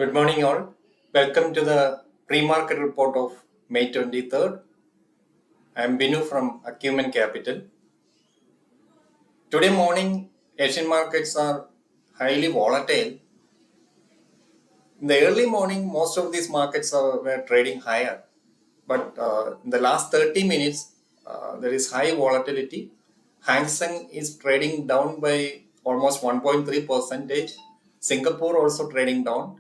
Good morning, all. Welcome to the pre-market report of May 23rd. I am Binu from Acumen Capital. Today morning, Asian markets are highly volatile. In the early morning, most of these markets were trading higher. But in the last 30 minutes, there is high volatility. Hang Seng is trading down by almost 1.3%. Singapore also trading down.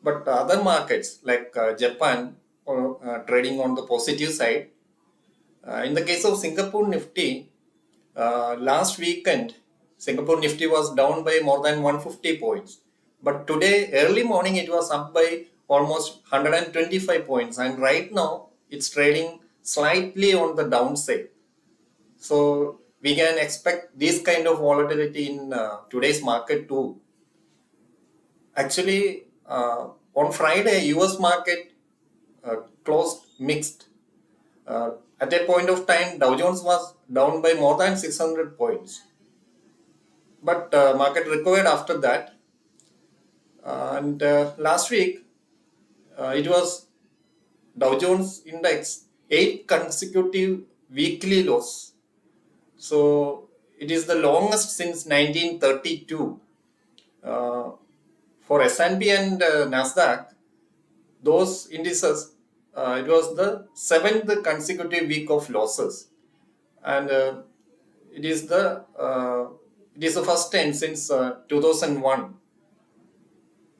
But other markets like Japan are trading on the positive side. In the case of Singapore Nifty, last weekend, Singapore Nifty was down by more than 150 points. But today, early morning, it was up by almost 125 points. And right now, it's trading slightly on the downside. So we can expect this kind of volatility in today's market too. Actually, on Friday, US market closed mixed. At a point of time, Dow Jones was down by more than 600 points. But market recovered after that. And last week, it was Dow Jones index 8 consecutive weekly lows. So it is the longest since 1932. For S&P and Nasdaq, those indices, it was the 7th consecutive week of losses, and it is the first time since 2001.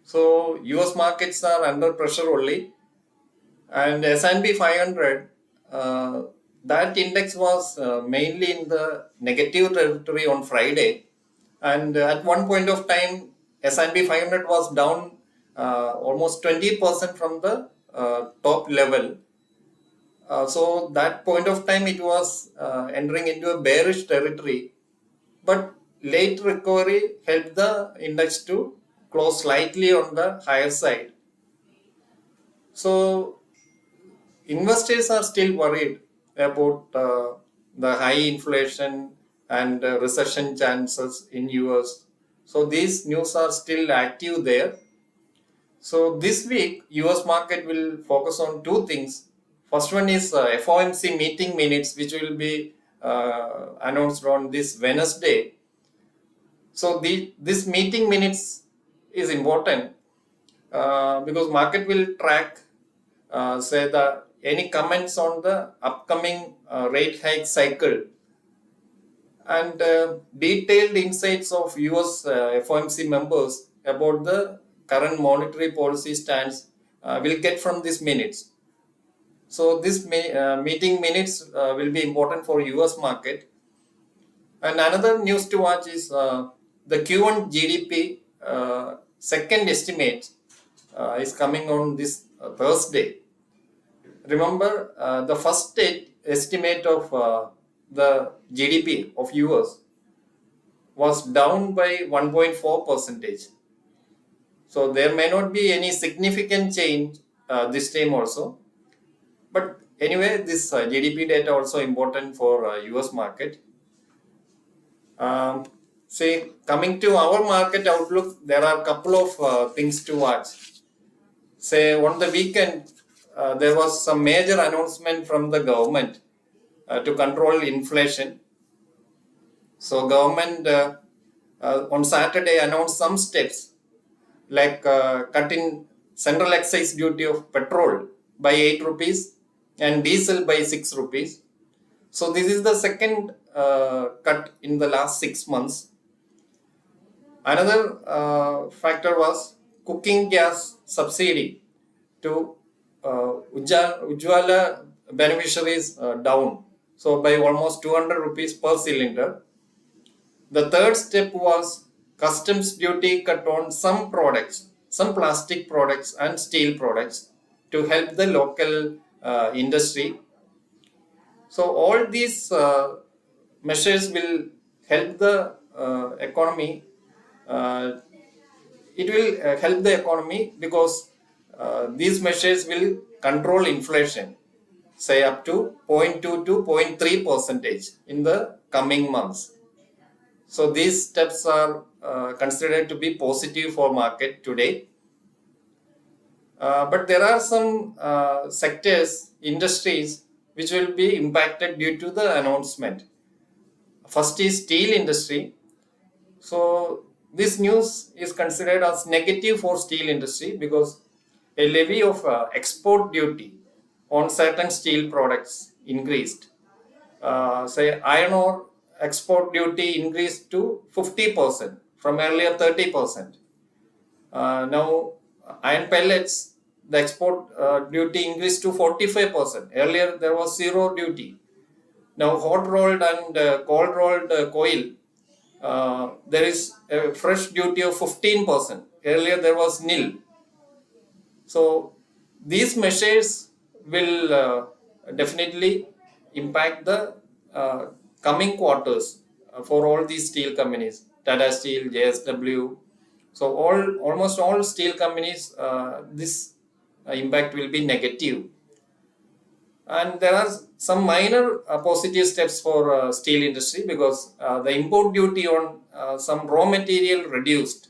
So US markets are under pressure only, and S&P 500, that index was mainly in the negative territory on Friday, and at one point of time S&P 500 was down almost 20% from the top level. So that point of time it was entering into a bearish territory, but late recovery helped the index to close slightly on the higher side. So investors are still worried about the high inflation and recession chances in US. So these news are still active there. So this week, US market will focus on two things. First one is FOMC meeting minutes, which will be announced on this Wednesday. So this meeting minutes is important because market will track, say any comments on the upcoming rate hike cycle, and detailed insights of US FOMC members about the current monetary policy stance will get from these minutes. So this meeting minutes will be important for US market. And another news to watch is the Q1 GDP second estimate is coming on this Thursday. Remember, the first estimate of the GDP of US was down by 1.4%. So there may not be any significant change this time also. But anyway, this GDP data also important for US market. Say, coming to our market outlook, there are a couple of things to watch. Say, on the weekend, there was some major announcement from the government to control inflation. So government on Saturday announced some steps like cutting central excise duty of petrol by 8 rupees and diesel by 6 rupees. So this is the second cut in the last 6 months. Another factor was cooking gas subsidy to Ujjwala beneficiaries down, so by almost 200 rupees per cylinder. The third step was customs duty cut on some products, some plastic products and steel products to help the local industry. So all these measures will help the economy. It will help the economy because these measures will control inflation, say up to 0.2 to 0.3% in the coming months. So these steps are considered to be positive for market today. But there are some sectors, industries, which will be impacted due to the announcement. First is steel industry. So this news is considered as negative for steel industry because a levy of export duty on certain steel products increased. Say iron ore export duty increased to 50% from earlier 30%. Now iron pellets, the export duty increased to 45%. Earlier there was zero duty. Now hot rolled and cold rolled coil, there is a fresh duty of 15%. Earlier there was nil. So these measures will definitely impact the coming quarters for all these steel companies, Tata Steel, JSW. So almost all steel companies, this impact will be negative. And there are some minor positive steps for steel industry because the import duty on some raw material reduced.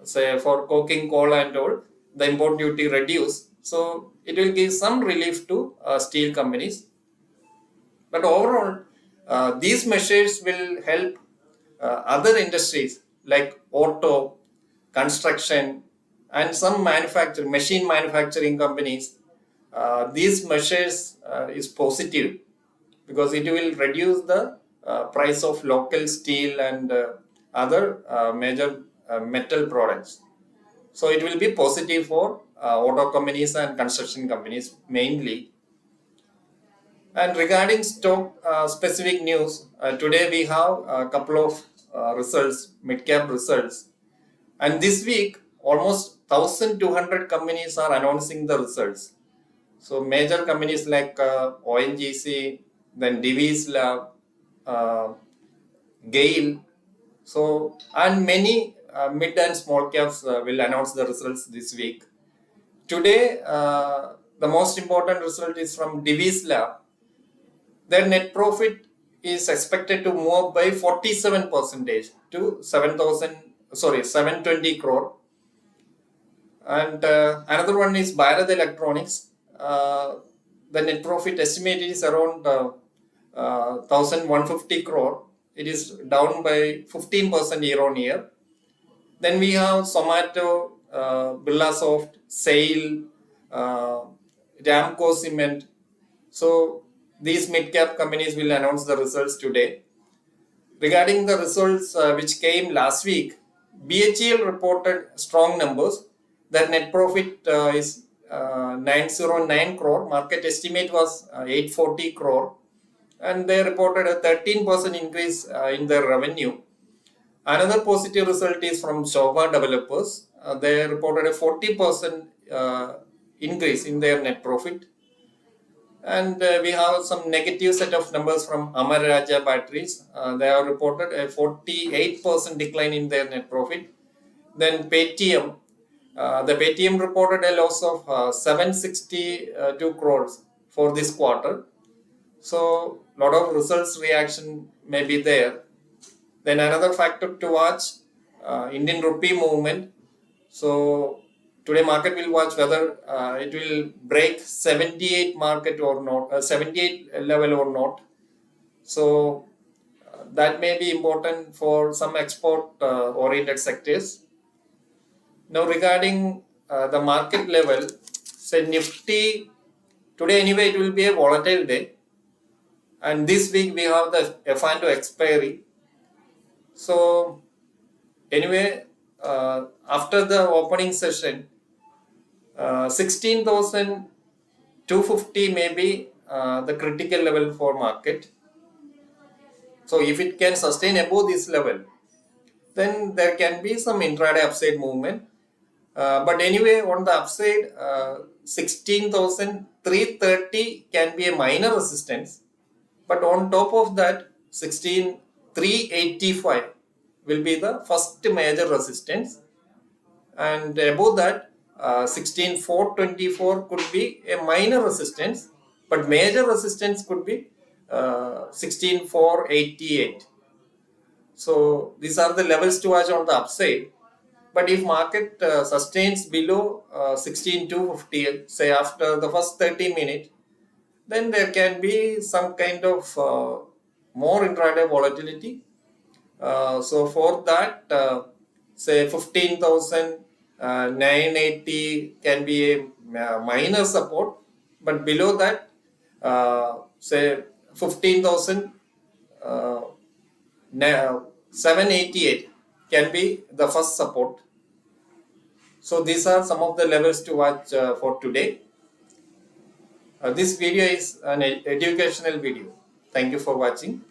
Say for coking coal and all, the import duty reduced. So it will give some relief to steel companies. But overall, these measures will help other industries like auto, construction, and some machine manufacturing companies. These measures is positive because it will reduce the price of local steel and other major metal products. So it will be positive for auto companies and construction companies mainly. And regarding stock specific news, today we have a couple of results, mid-cap results. And this week, almost 1,200 companies are announcing the results. So major companies like ONGC, then Divi's Lab, uh, Gale, so and many mid and small caps will announce the results this week. Today, the most important result is from Divi's Lab. Their net profit is expected to move up by 47% to 720 crore. And another one is Bharat Electronics. The net profit estimated is around 1,150 crore. It is down by 15% year on year. Then we have Zomato, Birlasoft, Sale, Ramco Cement. So these mid-cap companies will announce the results today. Regarding the results which came last week, BHEL reported strong numbers. Their net profit is 909 crore. Market estimate was 840 crore. And they reported a 13% increase in their revenue. Another positive result is from Shobha Developers. They reported a 40% increase in their net profit. And we have some negative set of numbers from Amar Raja Batteries. They have reported a 48% decline in their net profit. Then Paytm, the Paytm reported a loss of 762 crores for this quarter. So a lot of results reaction may be there. Then another factor to watch, Indian rupee movement. So today market will watch whether it will break 78 market or not, 78 level or not. So that may be important for some export oriented sectors. Now regarding the market level, say Nifty, today anyway it will be a volatile day. And this week we have the F&O expiry. So anyway, after the opening session, 16,250 may be the critical level for market. So if it can sustain above this level, then there can be some intraday upside movement. But anyway, on the upside, 16,330 can be a minor resistance. But on top of that, 16,385 will be the first major resistance. And above that, 16,424 could be a minor resistance, but major resistance could be 16,488. So these are the levels to watch on the upside. But if market sustains below 16,250, say after the first 30 minutes, then there can be some kind of more intraday volatility. So for that, say 15,980 can be a minor support, but below that, say 15,000 788 can be the first support. So these are some of the levels to watch for today. This video is an educational video. Thank you for watching.